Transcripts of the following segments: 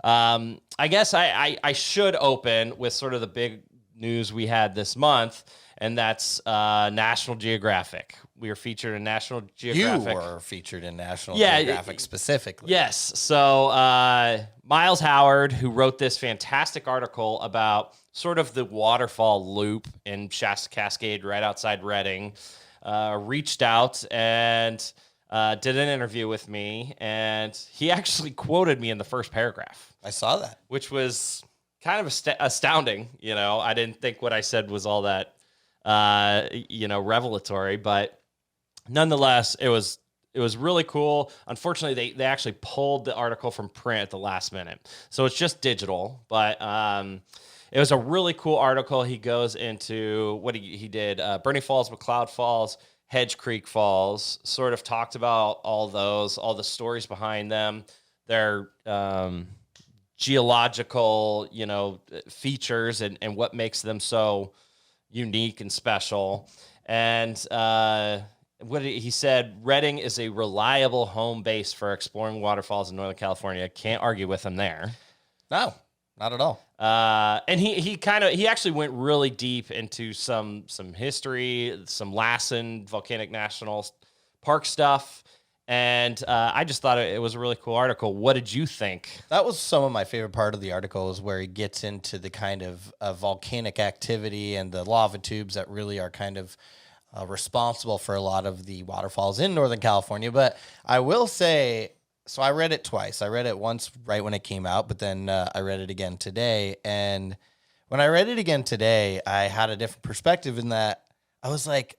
I guess I should open with sort of the big news we had this month, and that's National Geographic. We were featured in National Geographic. You were featured in National Geographic specifically. Yes. So Miles Howard, who wrote this fantastic article about sort of the waterfall loop in Shasta Cascade right outside Reading, reached out and did an interview with me, and he actually quoted me in the first paragraph. I saw that. Which was kind of astounding. I didn't think what I said was all that, revelatory, but nonetheless, it was really cool. Unfortunately, they actually pulled the article from print at the last minute. So it's just digital, but it was a really cool article. He goes into what he did, Bernie Falls, McCloud Falls, Hedge Creek Falls, sort of talked about all the stories behind them, their geological, features and what makes them so unique and special. And he said, Reading is a reliable home base for exploring waterfalls in Northern California. Can't argue with him there. No, not at all. And he actually went really deep into some history, some Lassen Volcanic National Park stuff. And I just thought it was a really cool article. What did you think? That was some of my favorite part of the article, is where he gets into the kind of volcanic activity and the lava tubes that really are kind of responsible for a lot of the waterfalls in Northern California. But I will say, so I read it twice. I read it once right when it came out, but then I read it again today. And when I read it again today, I had a different perspective in that I was like,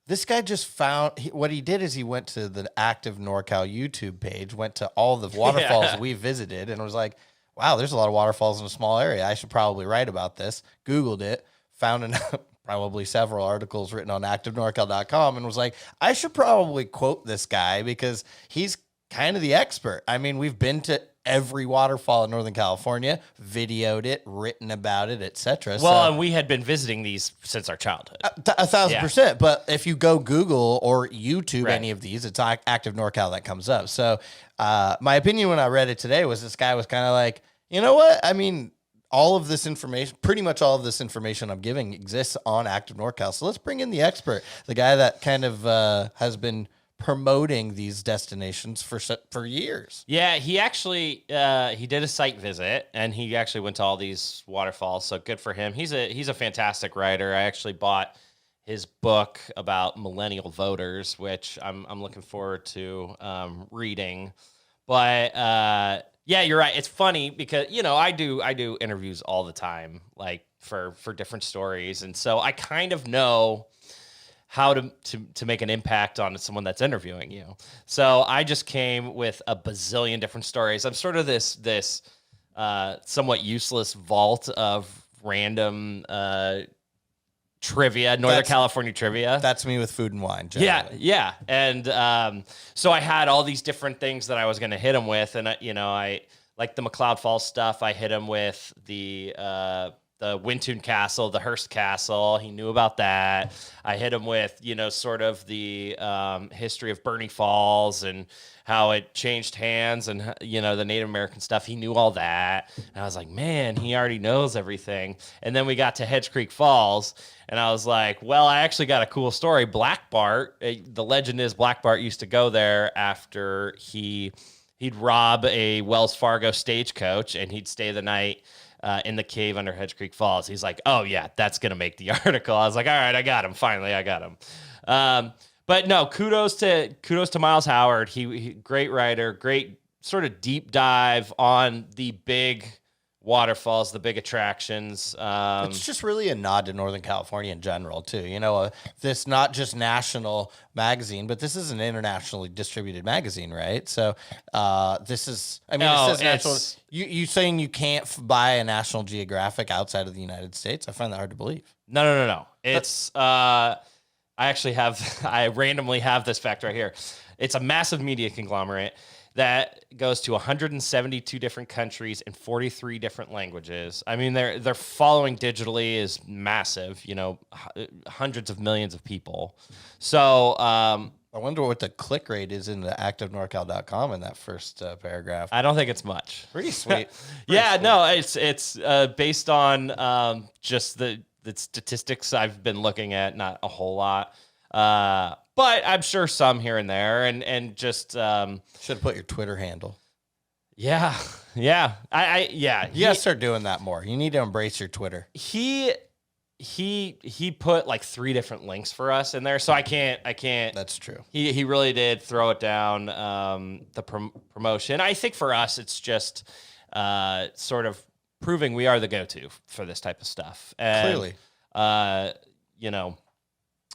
this guy just found, what he did is he went to the active NorCal YouTube page, went to all the waterfalls we visited, and was like, wow, there's a lot of waterfalls in a small area. I should probably write about this. Googled it, found probably several articles written on activenorcal.com, and was like, I should probably quote this guy because he's kind of the expert. I mean, we've been to every waterfall in Northern California, videoed it, written about it, etc. Well, and we had been visiting these since our childhood. 1,000%. But if you go Google or YouTube any of these, it's Active NorCal that comes up. So my opinion when I read it today was this guy was kind of like, you know what? I mean, all of this information, pretty much all of this information I'm giving exists on Active NorCal. So let's bring in the expert, the guy that kind of has been promoting these destinations for years. Yeah, he actually he did a site visit, and he actually went to all these waterfalls. So good for him. He's a fantastic writer. I actually bought his book about millennial voters, which I'm looking forward to reading. But yeah, you're right. It's funny because I do interviews all the time, like for different stories, and so I kind of know how to make an impact on someone that's interviewing you. So I just came with a bazillion different stories. I'm sort of this somewhat useless vault of random trivia, Northern California trivia. That's me with food and wine, generally. Yeah. And so I had all these different things that I was going to hit him with. And, I like the McCloud Falls stuff. I hit him with the Wintun Castle, the Hearst Castle. He knew about that. I hit him with, sort of the history of Bernie Falls and how it changed hands and, the Native American stuff. He knew all that. And I was like, man, he already knows everything. And then we got to Hedge Creek Falls, and I was like, well, I actually got a cool story. Black Bart, the legend is Black Bart used to go there after he'd rob a Wells Fargo stagecoach, and he'd stay the night in the cave under Hedge Creek Falls. He's like, oh yeah, that's going to make the article. I was like, all right, I got him. Finally, I got him. But no, kudos to Miles Howard. He great writer, great sort of deep dive on the big waterfalls, the big attractions. It's just really a nod to Northern California in general, too. This not just national magazine, but this is an internationally distributed magazine, right? So this is, it says national. You saying you can't buy a National Geographic outside of the United States? I find that hard to believe. No. It's I randomly have this fact right here. It's a massive media conglomerate that goes to 172 different countries in 43 different languages. I mean, their following digitally is massive, hundreds of millions of people. So, Well, I wonder what the click rate is in the activenorcal.com in that first paragraph. I don't think it's much. Pretty sweet. No, it's based on just the statistics I've been looking at, not a whole lot. But I'm sure some here and there, and just should have put your Twitter handle. Yeah. You gotta start doing that more. You need to embrace your Twitter. He put like 3 different links for us in there, so I can't. That's true. He really did throw it down, the promotion. I think for us, it's just sort of proving we are the go-to for this type of stuff. And, clearly,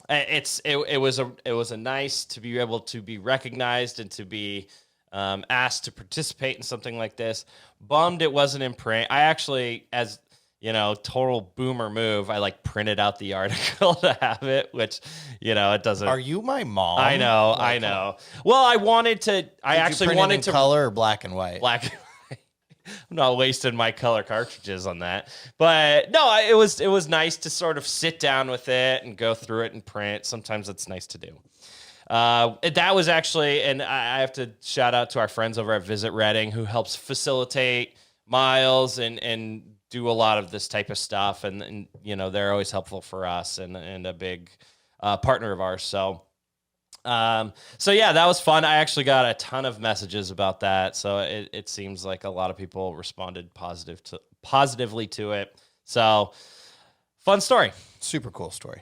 it was a nice to be able to be recognized and to be asked to participate in something like this. Bummed it wasn't in print. I actually, as total boomer move, I like printed out the article to have it, which, it doesn't. Are you my mom? I know. Well, I wanted to. I actually wanted to color or black and white. Black and white. I'm not wasting my color cartridges on that, but no, it was nice to sort of sit down with it and go through it and print. Sometimes it's nice to do. That was actually, and I have to shout out to our friends over at Visit Reading who helps facilitate Miles and do a lot of this type of stuff. And they're always helpful for us and a big partner of ours. So yeah, that was fun. I actually got a ton of messages about that. So it seems like a lot of people responded positively to it. So fun story. Super cool story.